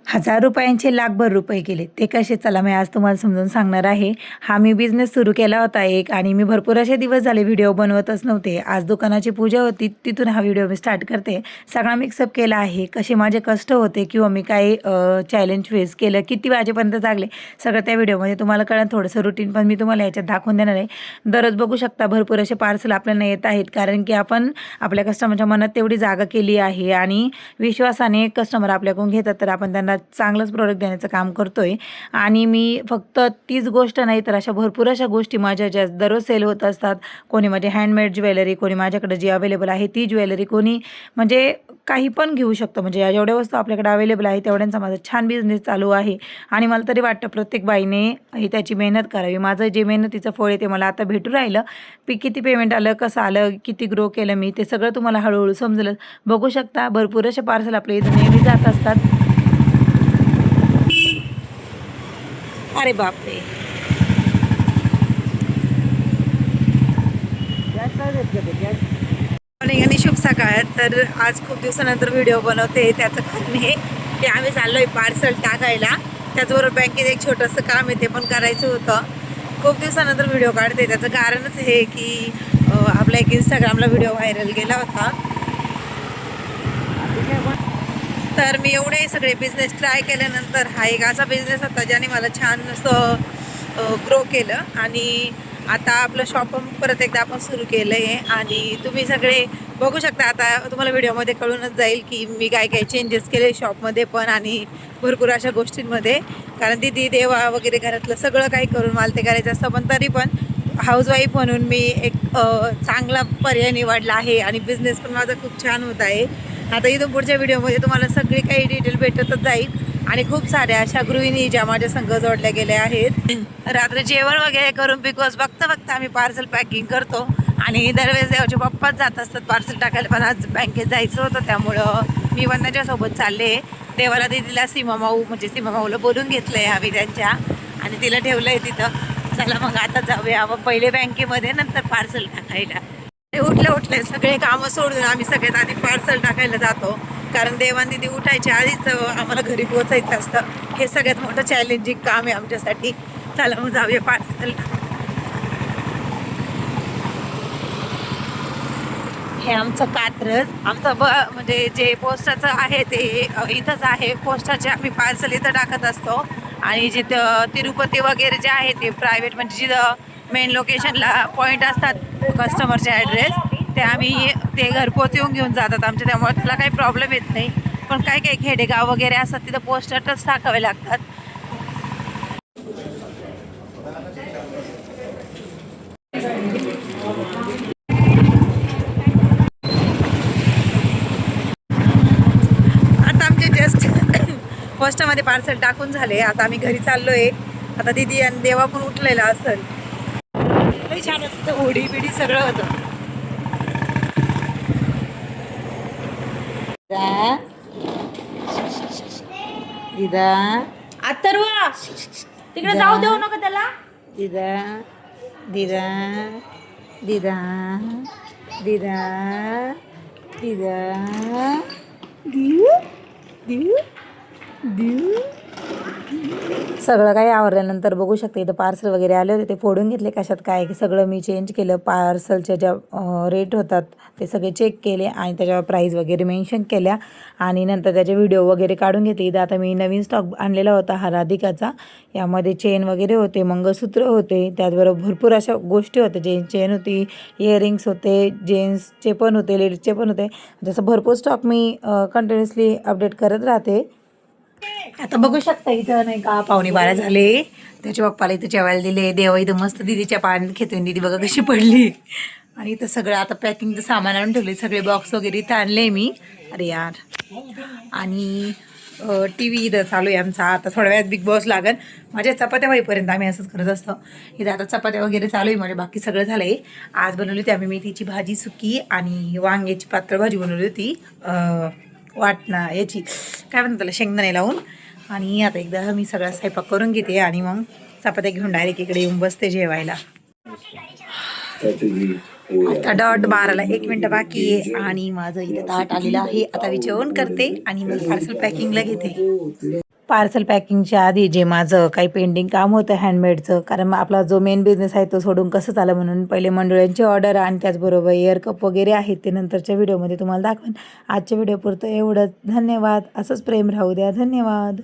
हजार रुपयांचे लाखभर रुपये केले ते कसे, चला मी आज तुम्हाला समजून सांगणार आहे. हा मी बिझनेस सुरू केला होता एक, आणि मी भरपूर असे दिवस झाले व्हिडिओ बनवतच नव्हते. आज दुकानाची पूजा होती, तिथून हा व्हिडिओ मी स्टार्ट करते. सगळा मिक्सअप केला आहे, कसे माझे कष्ट होते किंवा मी काय चॅलेंज फेस केलं, किती वाजेपर्यंत जागले, सगळं त्या व्हिडिओमध्ये तुम्हाला कळेल. थोडंसं रुटीन पण मी तुम्हाला याच्यात दाखवून देणार आहे. दररोज बघू शकता भरपूर असे पार्सल आपल्याला येत आहेत, कारण की आपण आपल्या कस्टमरच्या मनात तेवढी जागा केली आहे आणि विश्वासाने कस्टमर आपल्याकडून घेतात, तर आपण त्यांना चांगलंच प्रोडक्ट देण्याचं काम करतोय. आणि मी फक्त तीच गोष्ट नाही तर अशा भरपूर अशा गोष्टी माझ्या ज्या दररोज सेल होत असतात. कोणी माझे हँडमेड ज्वेलरी, कोणी माझ्याकडे जी अवेलेबल आहे ती ज्वेलरी, कोणी म्हणजे काही पण घेऊ शकतो. म्हणजे जेवढ्या वस्तू आपल्याकडे अवेलेबल आहे तेवढ्यांचा माझा छान बिझनेस चालू आहे. आणि मला तरी वाटतं प्रत्येक बाईने ही त्याची मेहनत करावी. माझं जे मेहनतीचं फळ आहे ते मला आता भेटू राहिलं. किती पेमेंट आलं, कसं आलं, किती ग्रो केलं मी, ते सगळं तुम्हाला हळूहळू समजेल. बघू शकता भरपूर असे पार्सल आपल्या इथं नेहमी जात असतात. अरे बापरे, मॉर्निंग आणि शुभ सकाळ. तर आज खूप दिवसानंतर व्हिडिओ बनवते. त्याचं कारण हे की आम्ही चाललोय पार्सल टाकायला. त्याचबरोबर बँकेत एक छोटंसं काम आहे, ते पण करायचं होतं. खूप दिवसानंतर व्हिडिओ काढते. त्याचं कारणच हे की आपला एक इंस्टाग्रामला व्हिडिओ व्हायरल गेला होता. तर मी एवढे सगळे बिझनेस ट्राय केल्यानंतर हा एक असा बिझनेस होता ज्याने मला छान असं ग्रो केलं. आणि आता आपलं शॉप परत एकदा आपण सुरू केलं आहे. आणि तुम्ही सगळे बघू शकता, आता तुम्हाला व्हिडिओमध्ये कळूनच जाईल की मी काय काय चेंजेस केले शॉपमध्ये पण, आणि भरपूर अशा गोष्टींमध्ये. कारण दिदी देवा वगैरे घरातलं सगळं काही करून मला ते करायचं असतं, पण तरी पण हाऊसवाईफ म्हणून मी एक चांगला पर्याय निवडला आहे. आणि बिझनेस पण माझा खूप छान होत आहे. आता इथून पुढच्या व्हिडिओमध्ये तुम्हाला सगळी काही डिटेल भेटतच जाईल. आणि खूप साऱ्या अशा गृहिणी ज्या माझ्या संघ जोडल्या गेल्या आहेत. रात्री जेवण वगैरे करून बिकॉज बघता बघता आम्ही पार्सल पॅकिंग करतो. आणि दरवेळेस देवाचे पप्पाच जात असतात पार्सल टाकायला, पण आज बँकेत जायचं होतं त्यामुळं मी पण त्याच्यासोबत चालले. देवाला दिदीला सीमामाऊ म्हणजे सीमामाऊला बोलून घेतलं आहे आम्ही त्यांच्या, आणि तिला ठेवलं आहे तिथं. चला मग आता जाऊया आपण पहिले बँकेमध्ये, नंतर पार्सल टाकायला. उठले सगळे कामं सोडून आम्ही सगळ्यात आधी पार्सल टाकायला जातो. कारण देवान दिदी उठायच्या आधीच आम्हाला घरी पोहोचायचं असतं. हे सगळ्यात मोठं चॅलेंजिंग काम आहे आमच्यासाठी. चला मग जाऊया पार्सल. हे आमचं कात्रज, आमचं म्हणजे जे पोस्टाचं आहे ते इथंच आहे. पोस्टाचे आम्ही पार्सल इथं टाकत असतो. आणि जिथं तिरुपती वगैरे जे आहे ते प्रायव्हेट, म्हणजे जिथं मेन लोकेशनला पॉईंट असतात कस्टमरचे ॲड्रेस, ते आम्ही ते घरपोच येऊन घेऊन जातात आमच्या, त्यामुळे त्याला काही प्रॉब्लेम येत नाही. पण काही काही खेडेगाव वगैरे असतात तिथं पोस्टातच टाकावे लागतात. आता आमचे जस्ट पोस्टामध्ये पार्सल टाकून झाले. आता आम्ही घरी चाललोय. आता दिदी आणि देवा पण उठलेला असेल. छान होतं, होडी बिडी सगळं होतं. दिदा अथर्व तिकडे जाऊ देऊ नका त्याला. दिदा दिदा दिदा दिदा दिदा दिऊ दिऊ दिऊ. सगळं काही आवरल्यानंतर बघू शकते इथं पार्सल वगैरे आले होते, ते फोडून घेतले. कशात काय सगळं मी चेंज केलं. पार्सलच्या ज्या रेट होतात ते सगळे चेक केले आणि त्याच्यावर प्राईस वगैरे मेन्शन केल्या. आणि नंतर त्याचे व्हिडिओ वगैरे काढून घेतले. इथं आता मी नवीन स्टॉक आणलेला होता हा राधिकाचा. यामध्ये चेन वगैरे होते, मंगळसूत्र होते, त्याचबरोबर भरपूर अशा गोष्टी होत्या. चेन होती, इयरिंग्स होते, जेंट्सचे पण होते, लेडीजचे पण होते. जसं भरपूर स्टॉक मी कंटिन्युअसली अपडेट करत राहते. आता बघू शकता इथं नाही का 11:15 झाले. त्याच्या पप्पाला इथं जेवायला दिले. देवा इथं मस्त दिदीच्या पाण्यात खेळतोय. दिदी बघा कशी पडली. आणि इथं सगळं आता पॅकिंगचं सामान आणून ठेवले. सगळे बॉक्स वगैरे इथं आणले मी. अरे यार. आणि टी व्ही इथं चालू आहे आमचा. आता थोड्या वेळात बिग बॉस लागन. माझ्या चपात्या होईपर्यंत आम्ही असंच करत असतो. इथं आता चपात्या वगैरे चालू आहे. म्हणजे बाकी सगळं झालं आहे. आज बनवली होती आम्ही मेथीची भाजी सुकी, आणि वांग्याची पातळ भाजी बनवली होती वाटणा याची काय म्हणतात त्याला, शेंगदाणे लावून. आणि आता एकदा मी सगळा स्वयंपाक करून घेते आणि मग चपात्या घेऊन डायरेक्ट इकडे येऊन बसते जेवायला. आता डॉट 12ला 1 मिनिट बाकी आहे. आणि माझं इथं ताट आलेलं आहे. आता मी जेवण करते आणि मग पार्सल पॅकिंगला घेते. पार्सल पॅकिंगच्या आधी जे माझं काही पेंडिंग काम होतं हँडमेडचं, कारण मग आपला जो मेन बिझनेस आहे तो सोडून कसं चालं, म्हणून पहिले मंडळांची ऑर्डर आणि त्याचबरोबर एअर कप वगैरे आहेत ते नंतरच्या व्हिडिओमध्ये तुम्हाला दाखवेन. आजच्या व्हिडिओपुरतं एवढंच. धन्यवाद. असंच प्रेम राहू द्या. धन्यवाद.